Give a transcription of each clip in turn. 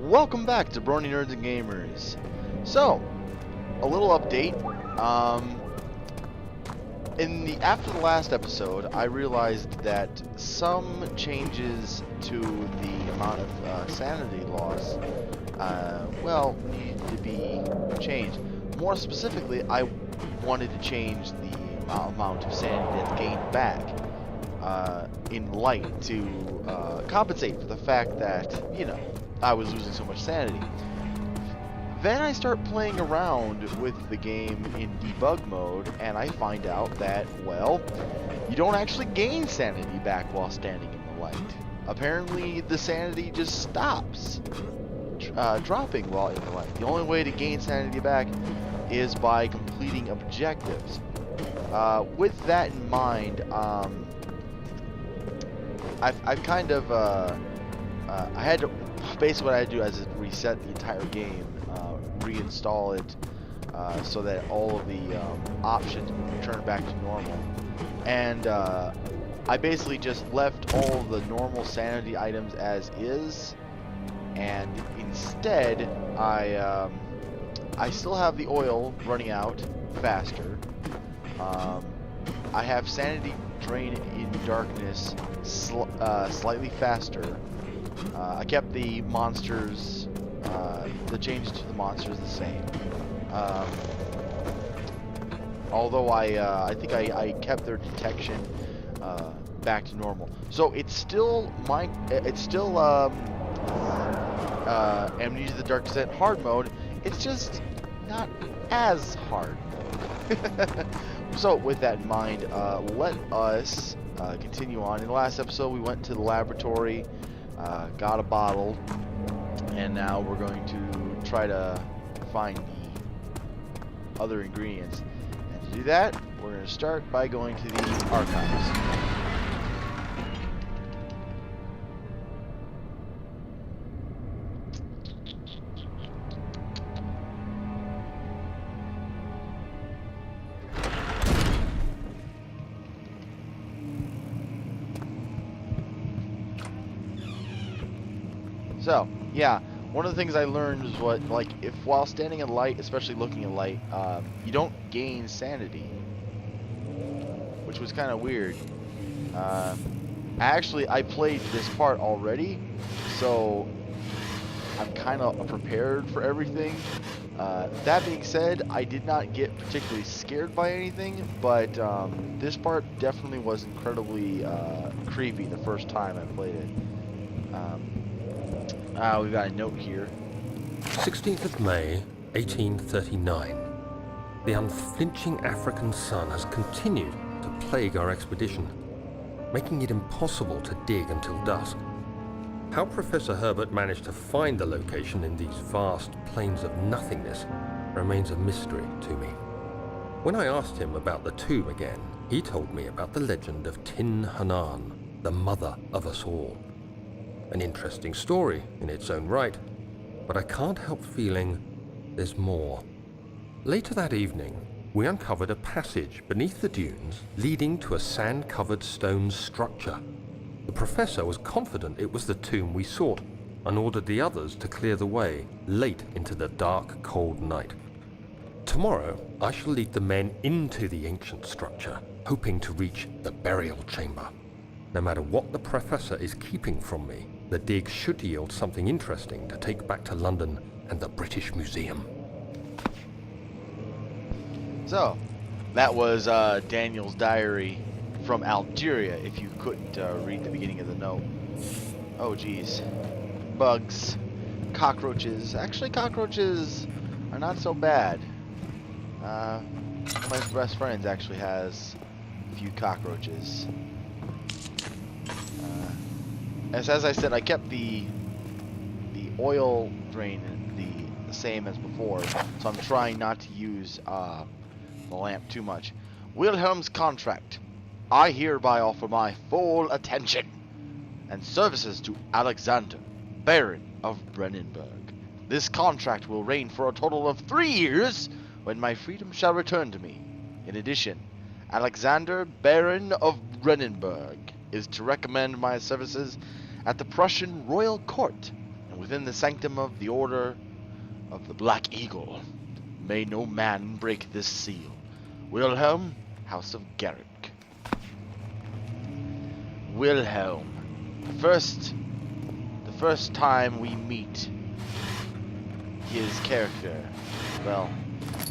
Welcome back to Brony Nerds and Gamers. So, a little update. After the last episode, I realized that some changes to the amount of sanity loss, needed to be changed. More specifically, I wanted to change the amount of sanity that's gained back in light to compensate for the fact that, I was losing so much sanity. Then I start playing around with the game in debug mode, and I find out that, well, you don't actually gain sanity back while standing in the light. Apparently, the sanity just stops dropping while in the light. The only way to gain sanity back is by completing objectives. With that in mind, I've kind of I had to basically what I had to do is reset the entire game, reinstall it so that all of the options would return back to normal, and I basically just left all of the normal sanity items as is, and instead I still have the oil running out faster. I have sanity drain in darkness slightly faster. I kept the monsters, the changes to the monsters the same. Although I think I kept their detection back to normal. So it's still Amnesia the Dark Descent hard mode. It's just not as hard. So with that in mind, let us continue on. In the last episode, we went to the laboratory. Got a bottle, and now we're going to try to find the other ingredients. And to do that, we're going to start by going to the archives. So, yeah, one of the things I learned is if while standing in light, especially looking at light, you don't gain sanity, which was kind of weird. I played this part already, so I'm kind of prepared for everything. That being said, I did not get particularly scared by anything, but this part definitely was incredibly creepy the first time I played it. We've got a note here. 16th of May, 1839. The unflinching African sun has continued to plague our expedition, making it impossible to dig until dusk. How Professor Herbert managed to find the location in these vast plains of nothingness remains a mystery to me. When I asked him about the tomb again, he told me about the legend of Tin Hanan, the mother of us all. An interesting story in its own right, but I can't help feeling there's more. Later that evening, we uncovered a passage beneath the dunes leading to a sand-covered stone structure. The professor was confident it was the tomb we sought and ordered the others to clear the way late into the dark, cold night. Tomorrow, I shall lead the men into the ancient structure, hoping to reach the burial chamber. No matter what the professor is keeping from me, the dig should yield something interesting to take back to London and the British Museum. So, that was Daniel's diary from Algeria, if you couldn't read the beginning of the note. Oh, geez. Bugs. Cockroaches. Actually, cockroaches are not so bad. One of my best friends actually has a few cockroaches. As I said, I kept the oil drain the same as before, so I'm trying not to use the lamp too much. Wilhelm's contract. I hereby offer my full attention and services to Alexander, Baron of Brennenburg. This contract will reign for a total of 3 years, when my freedom shall return to me. In addition, Alexander, Baron of Brennenburg, is to recommend my services at the Prussian royal court, and within the sanctum of the Order of the Black Eagle, may no man break this seal. Wilhelm, House of Garrick. Wilhelm. The first time we meet his character. Well,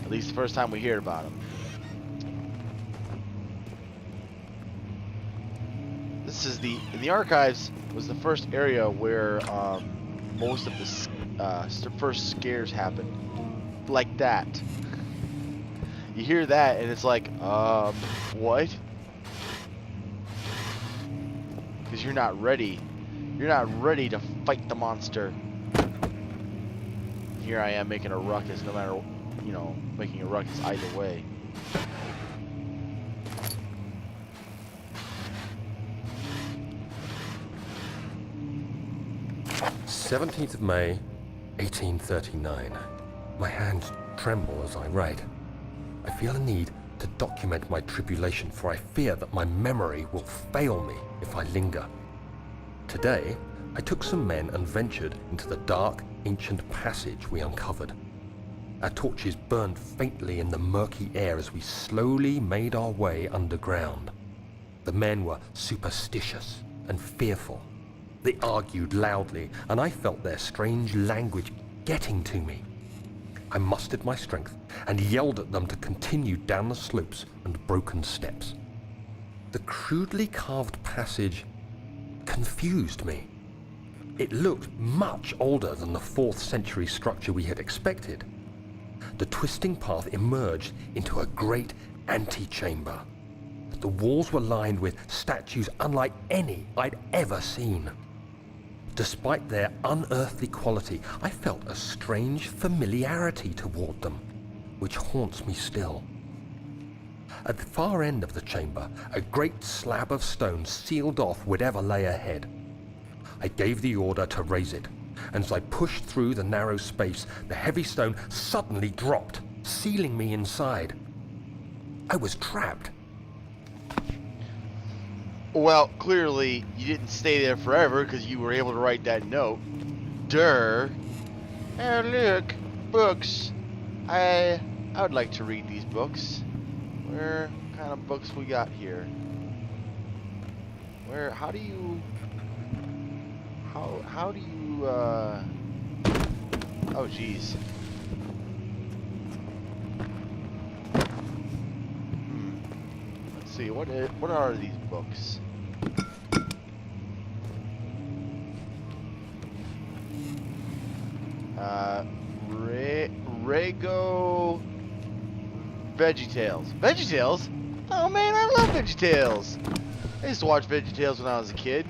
at least the first time we hear about him. This is in the archives was the first area where most of the first scares happened. Like that. You hear that and it's like, what? Because you're not ready. You're not ready to fight the monster. Here I am making a ruckus, no matter, you know, making a ruckus either way. "17th of May, 1839. My hands tremble as I write. I feel a need to document my tribulation, for I fear that my memory will fail me if I linger. Today, I took some men and ventured into the dark, ancient passage we uncovered. Our torches burned faintly in the murky air as we slowly made our way underground. The men were superstitious and fearful. They argued loudly, and I felt their strange language getting to me. I mustered my strength and yelled at them to continue down the slopes and broken steps. The crudely carved passage confused me. It looked much older than the 4th century structure we had expected. The twisting path emerged into a great antechamber. The walls were lined with statues unlike any I'd ever seen. Despite their unearthly quality, I felt a strange familiarity toward them, which haunts me still. At the far end of the chamber, a great slab of stone sealed off whatever lay ahead. I gave the order to raise it, and as I pushed through the narrow space, the heavy stone suddenly dropped, sealing me inside. I was trapped. Well, clearly you didn't stay there forever because you were able to write that note. Durr. Oh, look, books. I would like to read these books. What kind of books we got here? How do you oh geez. Let's see, what are these books? Rego VeggieTales. VeggieTales? Oh man, I love VeggieTales. I used to watch VeggieTales when I was a kid.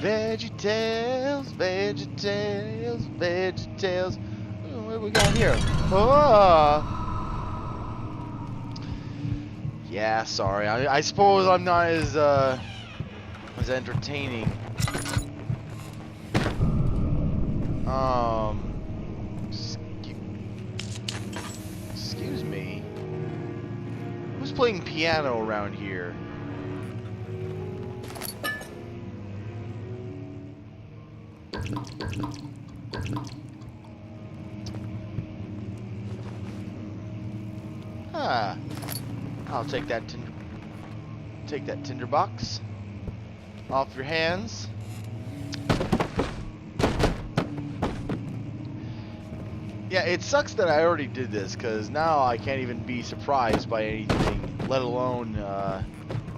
VeggieTales, VeggieTales, VeggieTales. What do we got here? Oh! Yeah, sorry. I suppose I'm not as entertaining. Excuse me. Who's playing piano around here? Ah, I'll take that tinderbox off your hands. Yeah, it sucks that I already did this, because now I can't even be surprised by anything, let alone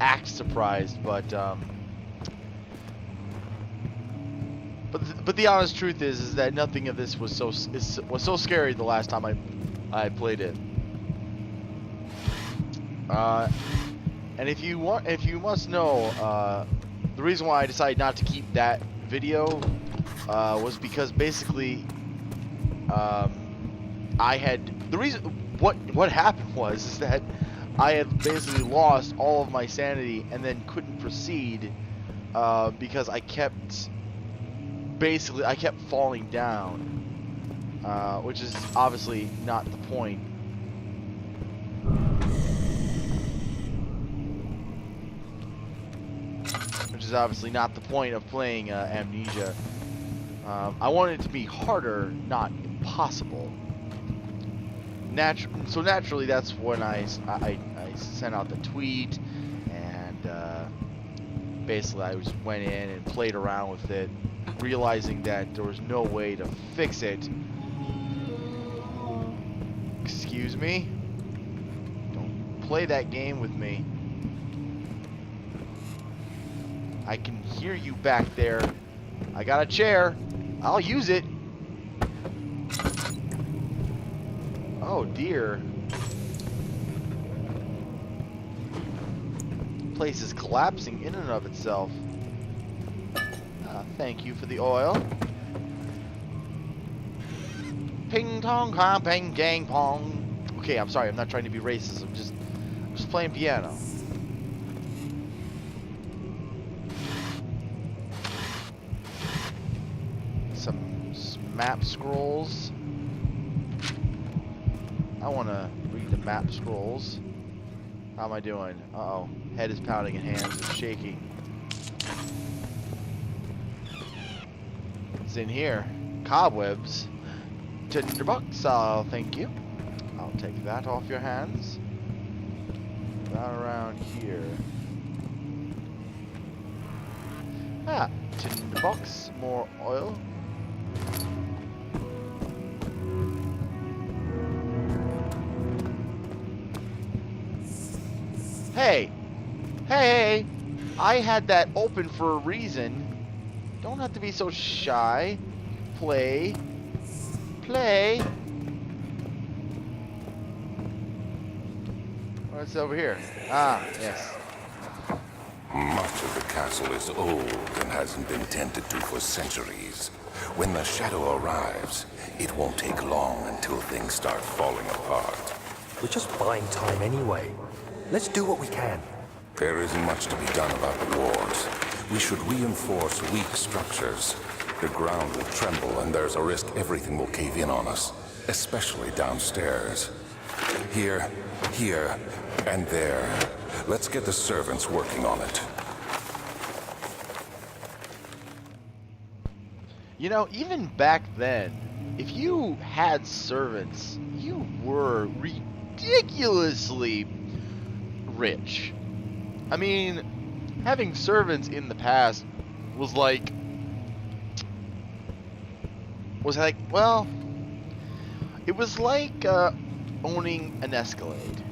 act surprised. But the honest truth is that nothing of this was so scary the last time I played it. And if you must know, the reason why I decided not to keep that video was because basically what happened was that I had basically lost all of my sanity and then couldn't proceed because I kept falling down, which is obviously not the point. Which is obviously not the point of playing Amnesia. I wanted it to be harder, not impossible. So naturally, that's when I sent out the tweet, and basically I just went in and played around with it, realizing that there was no way to fix it. Excuse me? Don't play that game with me. I can hear you back there. I got a chair. I'll use it. Oh dear. The place is collapsing in and of itself. Thank you for the oil. Ping tong kong ping gang pong. Okay, I'm sorry. I'm not trying to be racist. I'm just playing piano. Some map scrolls. I want to read the map scrolls. How am I doing? Uh-oh. Head is pounding and hands are shaking. What's in here? Cobwebs. $10. Thank you. I'll take that off your hands. That around here. Ah, $10. More oil. Hey! Hey! I had that open for a reason. Don't have to be so shy. Play. Play. What's over here? Ah, yes. Much of the castle is old and hasn't been tended to for centuries. When the shadow arrives, it won't take long until things start falling apart. We're just buying time anyway. Let's do what we can. There isn't much to be done about the walls. We should reinforce weak structures. The ground will tremble and there's a risk everything will cave in on us, especially downstairs. Here, and there. Let's get the servants working on it. You know, even back then, if you had servants, you were ridiculously rich. I mean, having servants in the past was like, well, it was like owning an Escalade.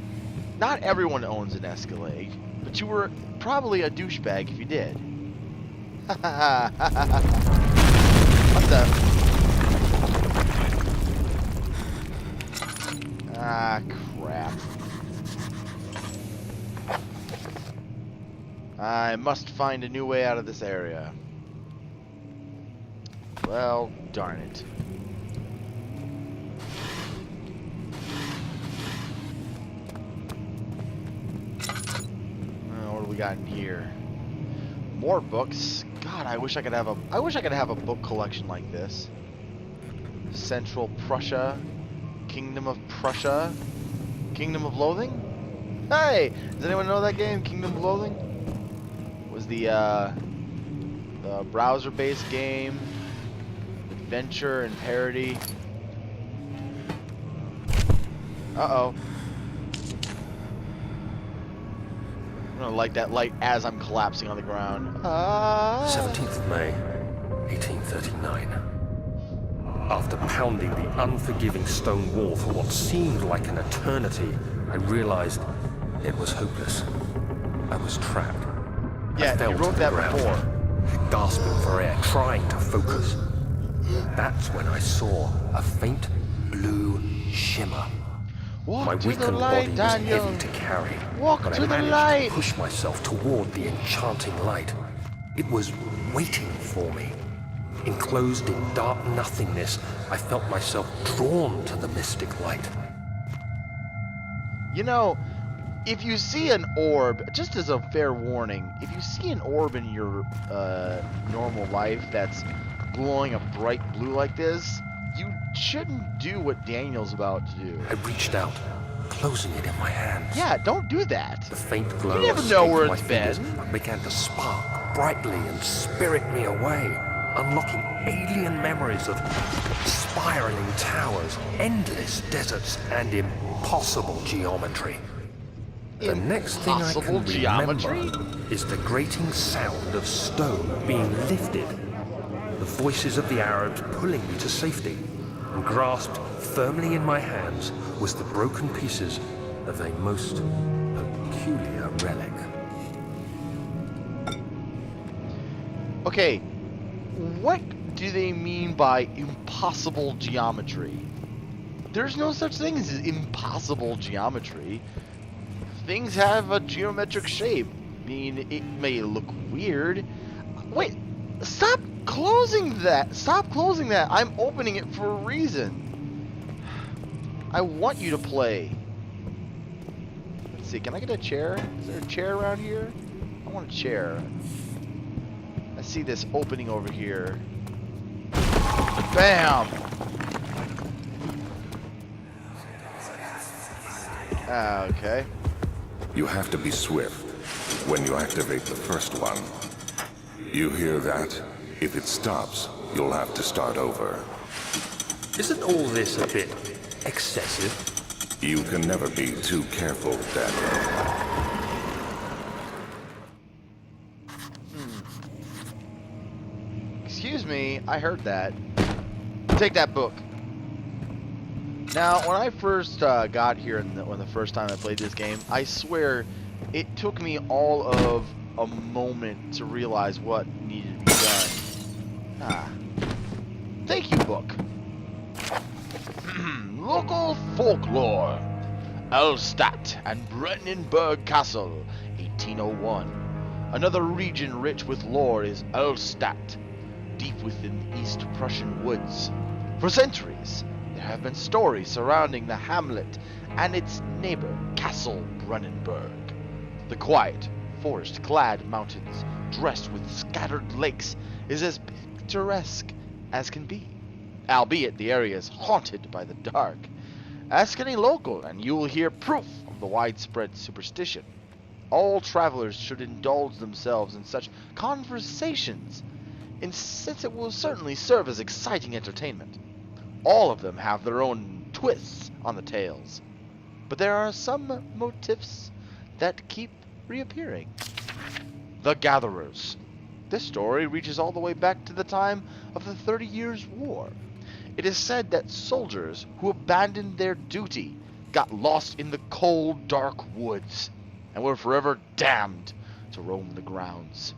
Not everyone owns an Escalade, but you were probably a douchebag if you did. What the? Ah, crap. I must find a new way out of this area. Well, darn it. What do we got in here? More books. God, I wish I could have a book collection like this. Central Prussia, Kingdom of Prussia, Kingdom of Loathing. Hey, does anyone know that game? Kingdom of Loathing was the browser-based game, adventure and parody. Uh-oh. I'm gonna light that light as I'm collapsing on the ground. 17th of May, 1839. After pounding the unforgiving stone wall for what seemed like an eternity, I realized it was hopeless. I was trapped. Yeah, I fell you to wrote the that ground, before. gasping for air, trying to focus. That's when I saw a faint blue shimmer. Walk My to the weakened light, body was Daniel. heavy to carry, Walk but to I the managed light. to push myself toward the enchanting light. It was waiting for me. Enclosed in dark nothingness, I felt myself drawn to the mystic light. You know, if you see an orb, just as a fair warning, if you see an orb in your normal life that's glowing a bright blue like this, you shouldn't do what Daniel's about to do. I reached out, closing it in my hands. Yeah, don't do that. The faint glow You never know escaped where my it's fingers been. and began to spark brightly and spirit me away. unlocking alien memories of spiraling towers, endless deserts, and impossible geometry. The next thing I Impossible can geometry? remember is the grating sound of stone being lifted, the voices of the Arabs pulling me to safety, and grasped firmly in my hands was the broken pieces of a most peculiar relic. Okay, what do they mean by impossible geometry? There's no such thing as impossible geometry. Things have a geometric shape. I mean, it may look weird. Wait, stop closing that. Stop closing that. I'm opening it for a reason. I want you to play. Let's see, can I get a chair? Is there a chair around here? I want a chair. I see this opening over here. Bam! Okay. You have to be swift when you activate the first one. You hear that? If it stops, you'll have to start over. Isn't all this a bit excessive? You can never be too careful, Daniel. Excuse me, I heard that. Take that book. Now, when I first got here, when the first time I played this game, I swear it took me all of a moment to realize what needed to be done. Ah. Thank you, book. Local folklore. Elstadt and Brennenburg Castle, 1801. Another region rich with lore is Elstadt, deep within the East Prussian woods. For centuries, there have been stories surrounding the hamlet and its neighbor, Castle Brennenburg. The quiet, forest-clad mountains, dressed with scattered lakes, is as picturesque as can be, albeit the area is haunted by the dark. Ask any local, and you will hear proof of the widespread superstition. All travelers should indulge themselves in such conversations, since it will certainly serve as exciting entertainment. All of them have their own twists on the tales, but there are some motifs that keep reappearing. The Gatherers. This story reaches all the way back to the time of the 30 Years' War. It is said that soldiers who abandoned their duty got lost in the cold, dark woods and were forever damned to roam the grounds.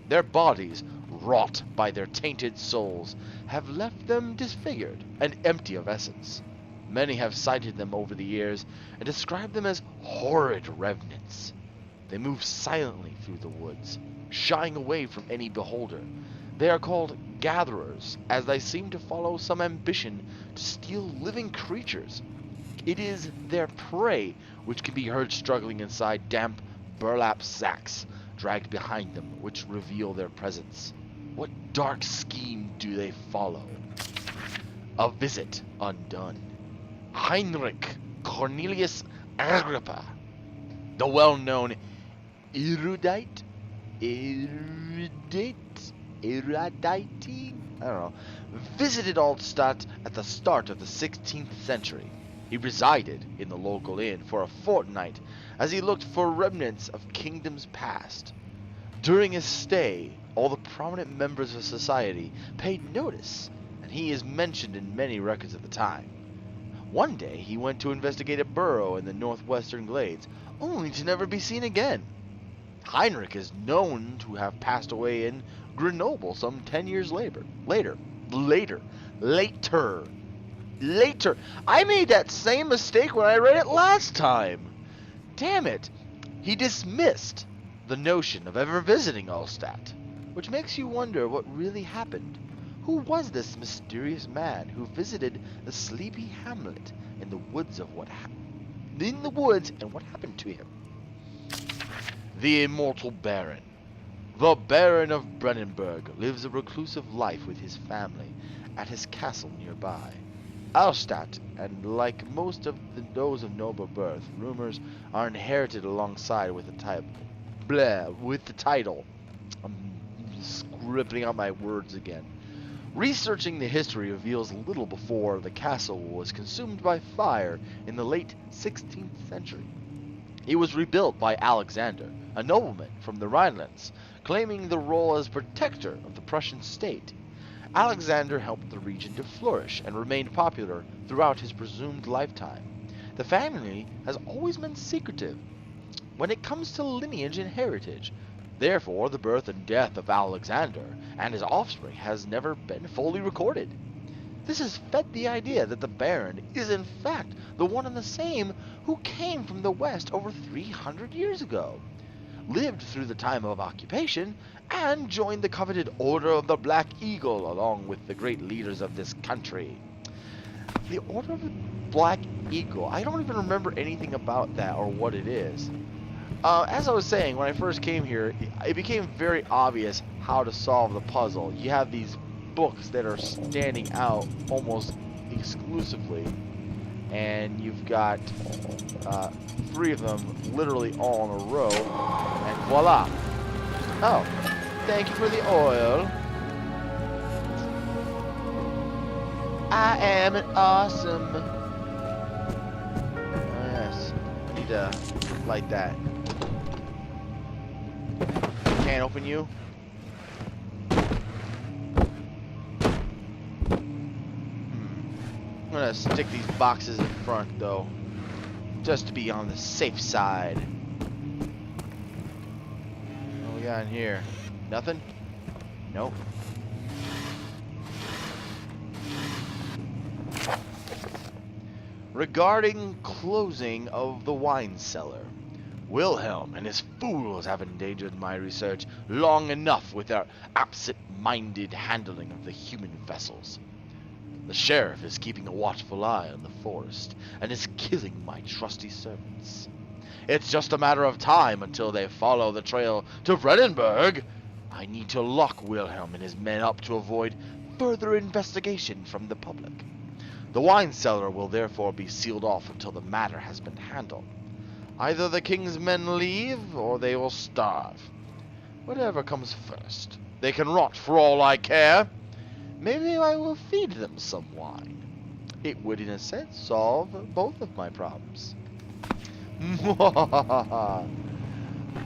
Their bodies, wrought by their tainted souls, have left them disfigured and empty of essence. Many have cited them over the years and described them as horrid revenants. They move silently through the woods, shying away from any beholder. They are called gatherers, as they seem to follow some ambition to steal living creatures. It is their prey which can be heard struggling inside damp burlap sacks dragged behind them, which reveal their presence. What dark scheme do they follow? A visit undone. Heinrich Cornelius Agrippa, the well-known erudite, I don't know, visited Altstadt at the start of the 16th century. He resided in the local inn for a fortnight as he looked for remnants of kingdoms past. During his stay, all the prominent members of society paid notice, and he is mentioned in many records of the time. One day, he went to investigate a burrow in the northwestern glades, only to never be seen again. Heinrich is known to have passed away in Grenoble some 10 years later. Later. I made that same mistake when I read it last time. Damn it. He dismissed the notion of ever visiting Allstadt, which makes you wonder what really happened. Who was this mysterious man who visited the sleepy hamlet in the woods and what happened to him? The immortal Baron. The Baron of Brennenburg lives a reclusive life with his family at his castle nearby. Allstadt, and like most of those of noble birth, rumors are inherited alongside with the title. I'm scribbling out my words again. Researching the history reveals little before the castle was consumed by fire in the late 16th century. It was rebuilt by Alexander, a nobleman from the Rhinelands, claiming the role as protector of the Prussian state. Alexander helped the region to flourish and remained popular throughout his presumed lifetime. The family has always been secretive when it comes to lineage and heritage. Therefore, the birth and death of Alexander and his offspring has never been fully recorded. This has fed the idea that the Baron is in fact the one and the same who came from the west over 300 years ago, lived through the time of occupation, and joined the coveted Order of the Black Eagle along with the great leaders of this country. The Order of the Black Eagle, I don't even remember anything about that or what it is. As I was saying, when I first came here, it became very obvious how to solve the puzzle. You have these books that are standing out almost exclusively, and you've got 3 of them literally all in a row, and voila! Oh, thank you for the oil. I am an awesome... Oh yes, I need to light that. Can't open you. I'm gonna stick these boxes in front though, just to be on the safe side. What we got in here? Nothing? Nope. Regarding closing of the wine cellar, Wilhelm and his fools have endangered my research long enough with their absent-minded handling of the human vessels. The sheriff is keeping a watchful eye on the forest and is killing my trusty servants. It's just a matter of time until they follow the trail to Vredenburg. I need to lock Wilhelm and his men up to avoid further investigation from the public. The wine cellar will therefore be sealed off until the matter has been handled. Either the king's men leave, or they will starve. Whatever comes first. They can rot for all I care. Maybe I will feed them some wine. It would, in a sense, solve both of my problems.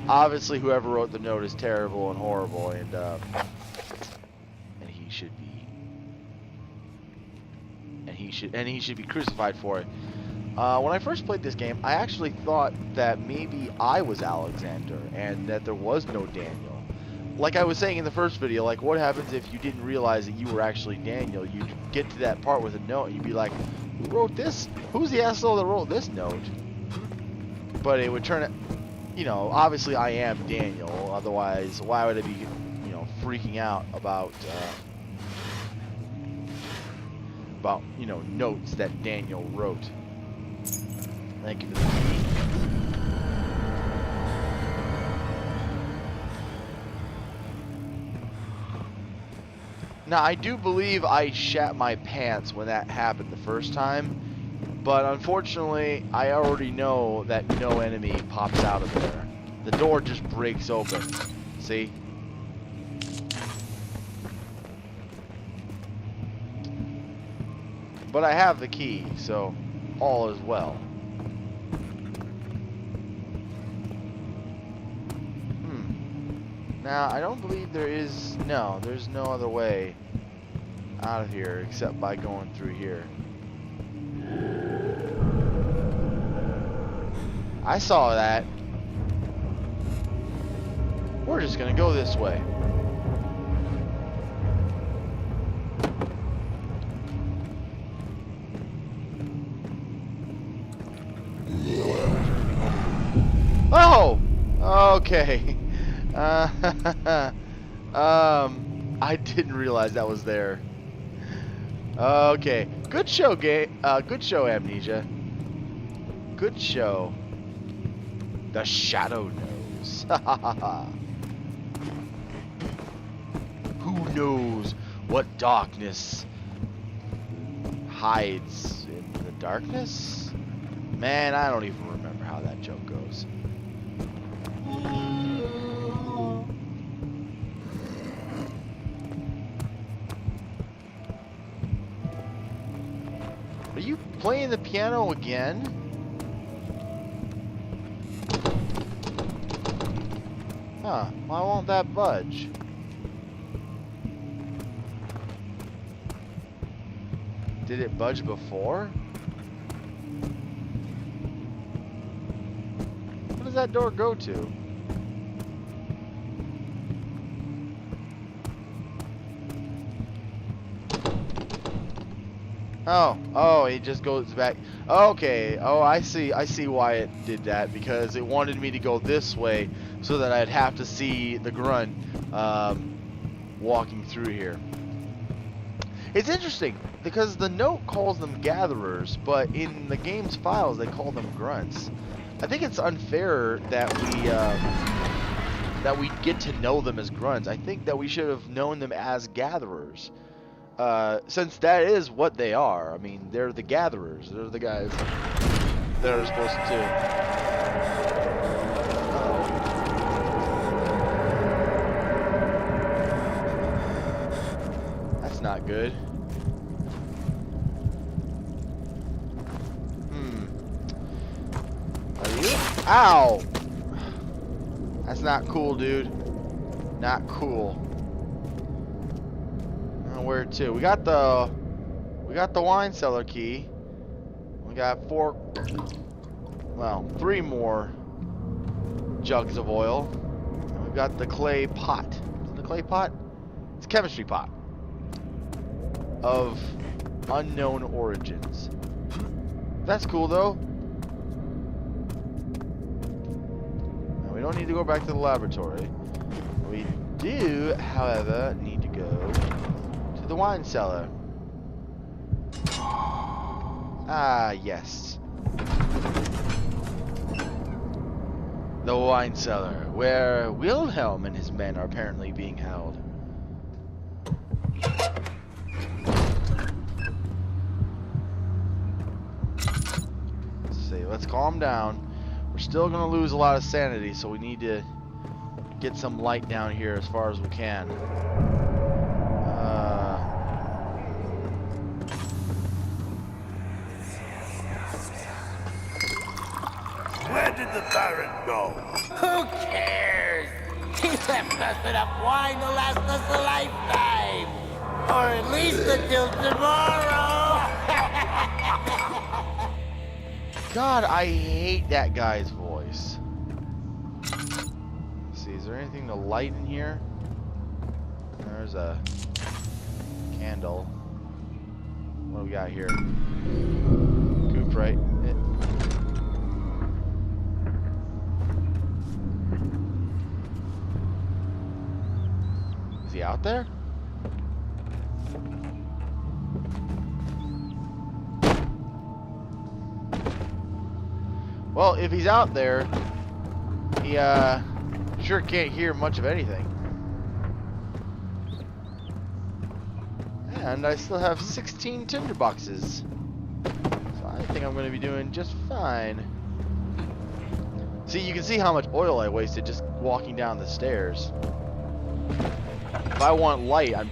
Obviously, whoever wrote the note is terrible and horrible, and he should be, and he should be crucified for it. When I first played this game, I actually thought that maybe I was Alexander and that there was no Daniel. Like I was saying in the first video, like what happens if you didn't realize that you were actually Daniel? You'd get to that part with a note and you'd be like, who wrote this? Who's the asshole that wrote this note? But it would turn it, you know, obviously I am Daniel, otherwise why would I be, you know, freaking out about, you know, notes that Daniel wrote. Thank you for the key. Now, I do believe I shat my pants when that happened the first time, but unfortunately, I already know that no enemy pops out of there. The door just breaks open. See? But I have the key, so all is well. Now, I don't believe there's no other way out of here except by going through here. I saw that. We're just gonna go this way. Oh! Okay. I didn't realize that was there. Okay, good show, good show, Amnesia. Good show. The Shadow knows. Who knows what darkness hides in the darkness? Man, I don't even remember how that joke goes. Are you playing the piano again? Huh, why won't that budge? Did it budge before? Where does that door go to? Oh, it just goes back. Okay, oh, I see why it did that, because it wanted me to go this way so that I'd have to see the grunt walking through here. It's interesting, because the note calls them gatherers, but in the game's files they call them grunts. I think it's unfair that we get to know them as grunts. I think that we should have known them as gatherers. Since that is what they are. I mean, they're the gatherers. They're the guys that are supposed to. That's not good. Are you? Ow! That's not cool, dude. Not cool. Where to? We got the wine cellar key. We got 3 more jugs of oil. And we've got the clay pot. Is it the clay pot? It's a chemistry pot of unknown origins. That's cool though. Now, we don't need to go back to the laboratory. We do, however, need to go to the wine cellar. Ah, yes. The wine cellar, where Wilhelm and his men are apparently being held. Let's see, let's calm down. We're still gonna lose a lot of sanity, so we need to get some light down here as far as we can. Where did the Baron go? Who cares? He left us enough wine to last us a lifetime. Or at least until tomorrow. God, I hate that guy's voice. Let's see, is there anything to light in here? There's a candle. What do we got here? Goop, right? Is he out there? Well, if he's out there, he sure can't hear much of anything. And I still have 16 tinder boxes. So I think I'm going to be doing just fine. See, you can see how much oil I wasted just walking down the stairs. If I want light, I'm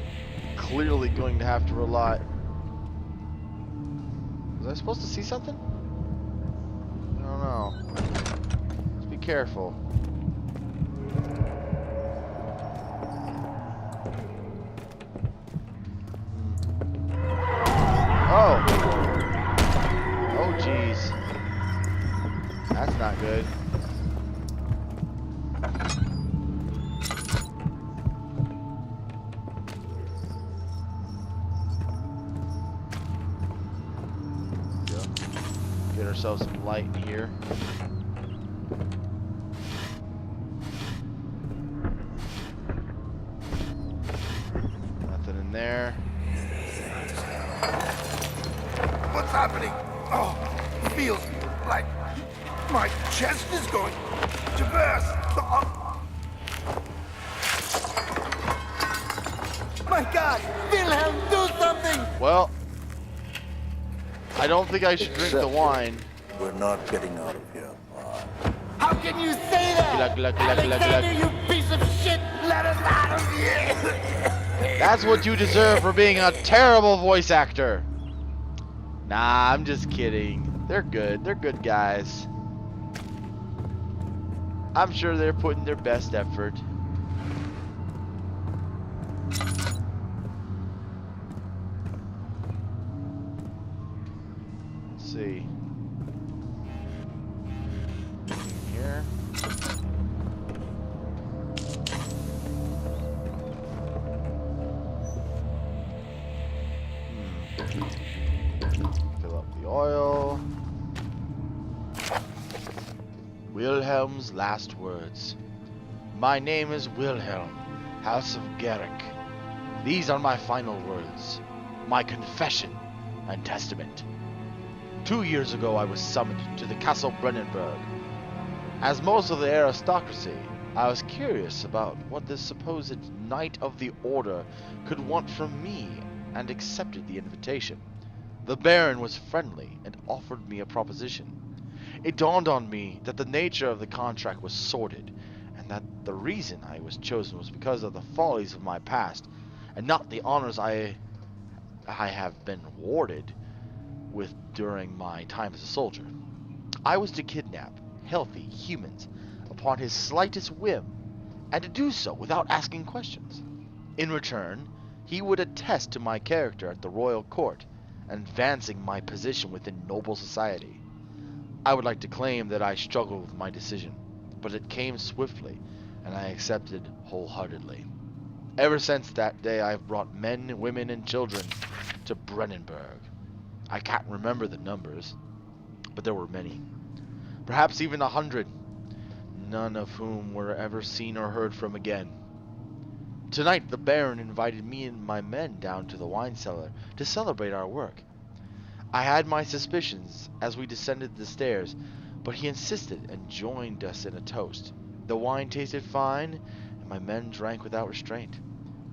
clearly going to have to rely... Was I supposed to see something? I don't know. Let's be careful. Oh! Oh, jeez. That's not good. Get ourselves some light in here. Nothing in there. What's happening? Oh, it feels like my chest is going to burst. My God! Wilhelm, do something! Well, I don't think I should drink the wine. We're not getting out of here. How can you say that? Glug, glug, glug, glug, Alexander, glug. you piece of shit! Let us out of here! That's what you deserve for being a terrible voice actor. Nah, I'm just kidding. They're good. They're good guys. I'm sure they're putting their best effort. Let's see. Here. Fill up the oil. Wilhelm's last words. My name is Wilhelm, House of Garrick. These are my final words, my confession and testament. 2 years ago I was summoned to the Castle Brennenburg. As most of the aristocracy, I was curious about what this supposed Knight of the Order could want from me and accepted the invitation. The Baron was friendly and offered me a proposition. It dawned on me that the nature of the contract was sordid, and that the reason I was chosen was because of the follies of my past, and not the honors I have been rewarded with during my time as a soldier. I was to kidnap healthy humans upon his slightest whim, and to do so without asking questions. In return, he would attest to my character at the royal court, advancing my position within noble society. I would like to claim that I struggled with my decision, but it came swiftly, and I accepted wholeheartedly. Ever since that day, I have brought men, women, and children to Brennenburg. I can't remember the numbers, but there were many. Perhaps even 100, none of whom were ever seen or heard from again. Tonight, the Baron invited me and my men down to the wine cellar to celebrate our work. I had my suspicions as we descended the stairs, but he insisted and joined us in a toast. The wine tasted fine, and my men drank without restraint.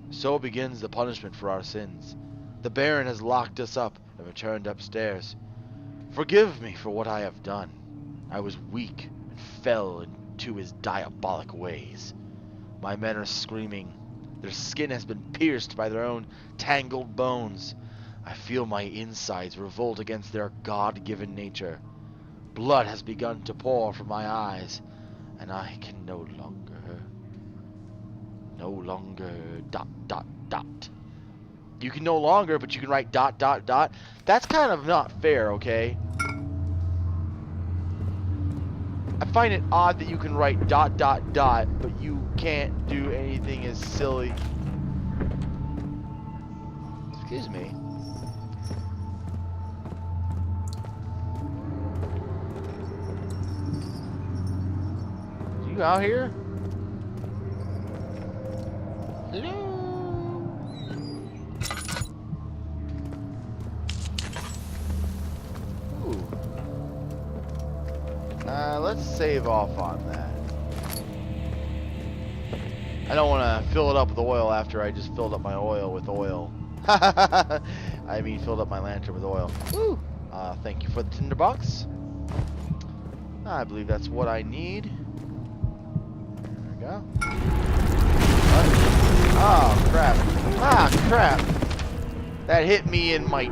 So begins the punishment for our sins. The Baron has locked us up and returned upstairs. Forgive me for what I have done. I was weak and fell into his diabolic ways. My men are screaming. Their skin has been pierced by their own tangled bones. I feel my insides revolt against their God-given nature. Blood has begun to pour from my eyes, and I can no longer, You can no longer, but you can write ... That's kind of not fair, okay? I find it odd that you can write ... but you can't do anything as silly. Excuse me. You out here? Hello? Ooh. Let's save off on that. I don't want to fill it up with oil after I just filled up my oil with oil. I mean, filled up my lantern with oil. Woo! Thank you for the tinderbox. I believe that's what I need. There we go. What? Oh, crap. Ah, crap. That hit me in my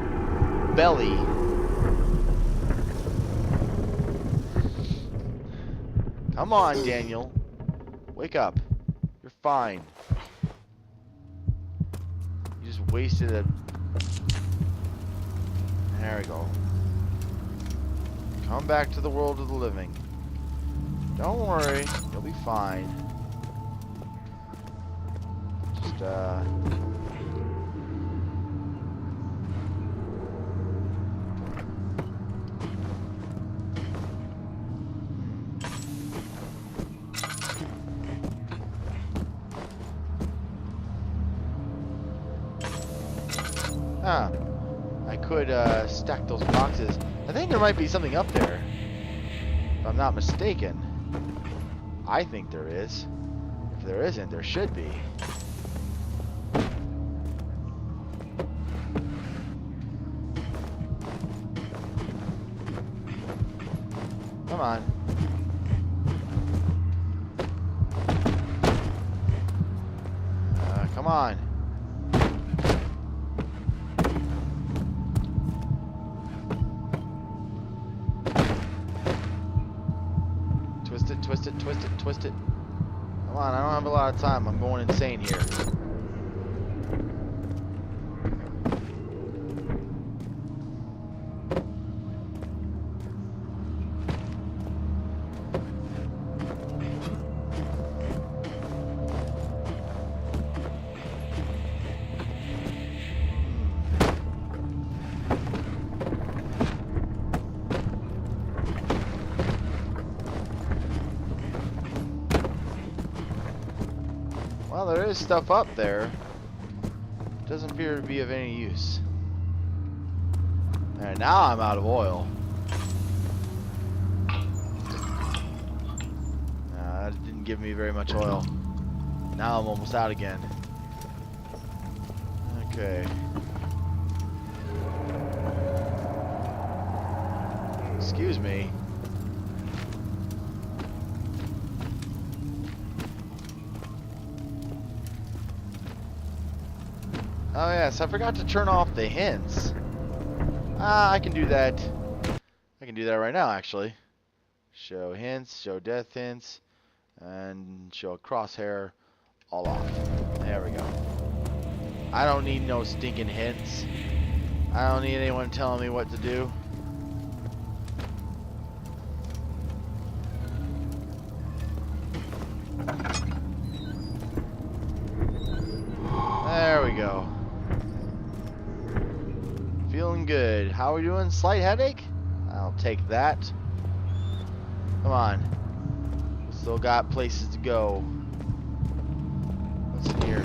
belly. Come on, Daniel. Wake up. You're fine. You just wasted a... There we go. Come back to the world of the living. Don't worry. You'll be fine. Just, I could stack those boxes. I think there might be something up there, if I'm not mistaken. I think there is. If there isn't, there should be. Come on. Come on. twist it, twist it, twist it. Come on, I don't have a lot of time. I'm going insane here. Well, there is stuff up there. Doesn't appear to be of any use. Alright, now I'm out of oil. That didn't give me very much oil. Now I'm almost out again. Okay. Excuse me. Oh yes, I forgot to turn off the hints. I can do that. I can do that right now, actually. Show hints, show death hints, and show crosshair, all off. There we go. I don't need no stinking hints. I don't need anyone telling me what to do. There we go. Feeling good. How are we doing? Slight headache? I'll take that. Come on. We still got places to go. What's in here?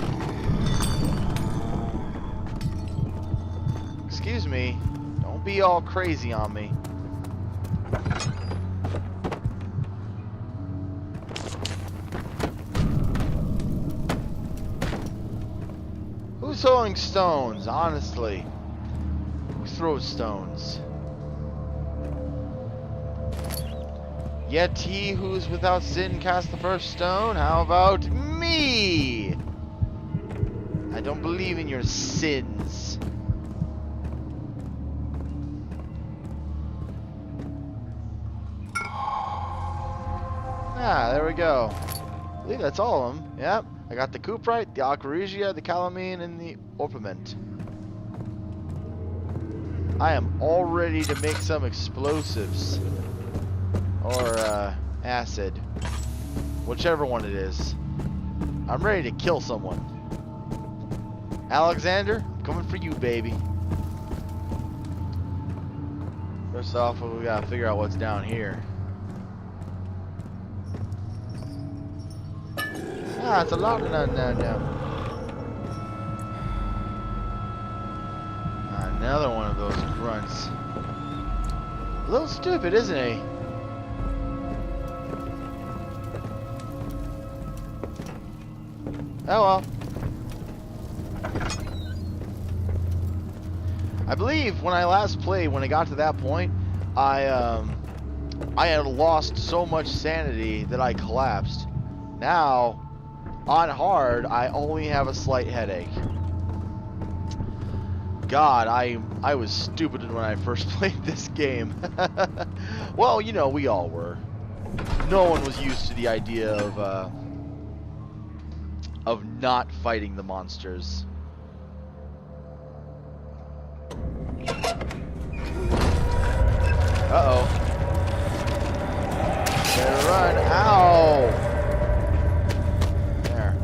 Excuse me. Don't be all crazy on me. Who's throwing stones, honestly? Who throws stones? Yet he who's without sin cast the first stone? How about me? I don't believe in your sins. Ah, there we go. I believe that's all of them. Yep. I got the Cuprite, the Aquaregia, the Calamine, and the Orpiment. I am all ready to make some explosives. Or, acid. Whichever one it is. I'm ready to kill someone. Alexander, I'm coming for you, baby. First off, we gotta figure out what's down here. Ah, it's a lot of no. Another one of those grunts. A little stupid, isn't he? Oh well. I believe when I last played, when I got to that point, I had lost so much sanity that I collapsed. Now, on hard, I only have a slight headache. God, I was stupid when I first played this game. Well, you know, we all were. No one was used to the idea of not fighting the monsters. Uh-oh. Better run. Ow! There.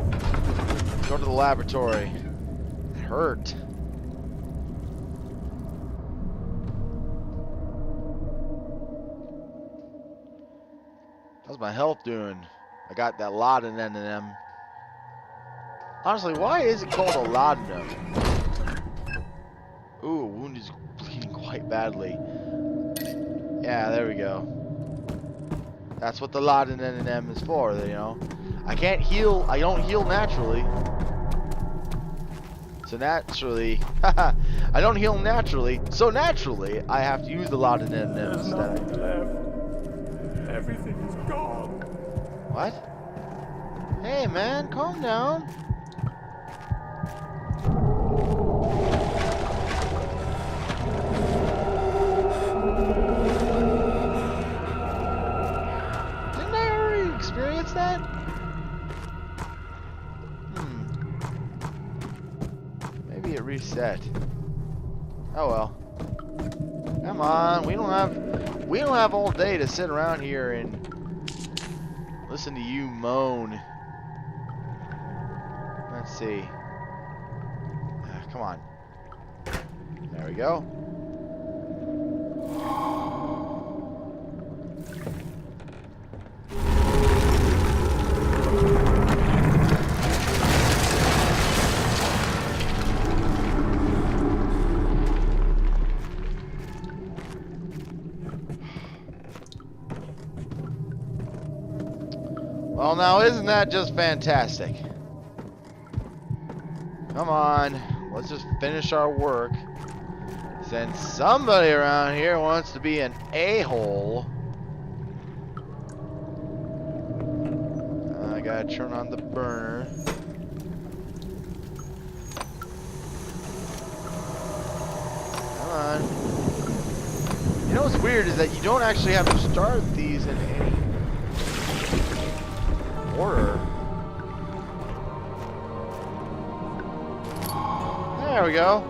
Go to the laboratory. It hurt. How's my health doing? I got that laudanum in them. Honestly, why is it called a laudanum? Ooh, wound is bleeding quite badly. Yeah, there we go. That's what the laudanum is for, you know. I can't heal. I don't heal naturally. So naturally, I don't heal naturally. So naturally, I have to use the laudanum instead. Everything is gone. What? Hey man, calm down. Didn't I already reset. Oh well. Come on, we don't have all day to sit around here and listen to you moan. Let's see. Come on. There we go. Well, now isn't that just fantastic? Come on, let's just finish our work. Since somebody around here wants to be an a-hole. I gotta turn on the burner. Come on. You know what's weird is that you don't actually have to start these in any order. There we go.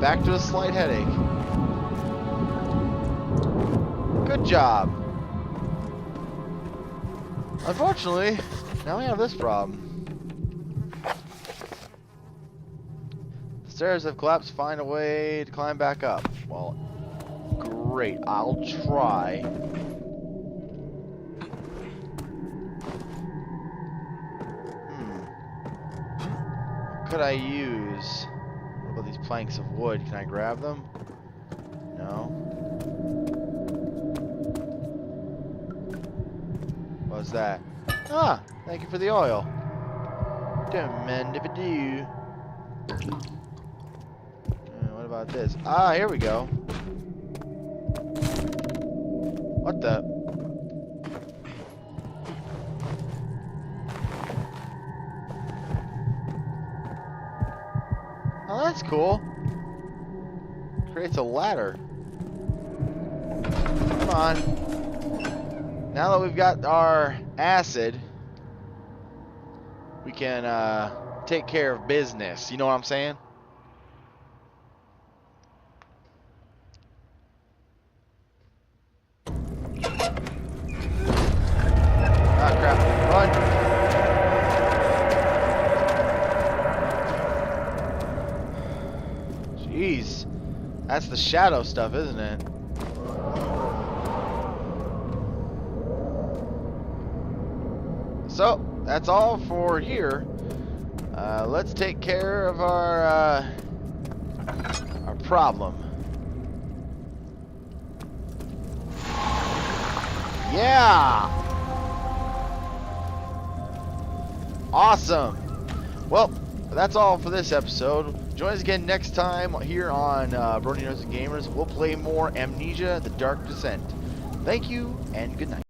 Back to a slight headache. Good job. Unfortunately, now we have this problem. The stairs have collapsed. Find a way to climb back up. Well, great. I'll try. What could I use? What about these planks of wood? Can I grab them? No. What's that? Ah, thank you for the oil. Don't mind if I do. What about this? Ah, here we go. What the? Oh, that's cool. Creates a ladder. Come on. Now that we've got our acid, we can take care of business. You know what I'm saying? Ah, crap. Run. Jeez. That's the shadow stuff, isn't it? So, that's all for here. Let's take care of our problem. Yeah! Awesome! Well, that's all for this episode. Join us again next time here on Brony Gamers. We'll play more Amnesia: The Dark Descent. Thank you, and good night.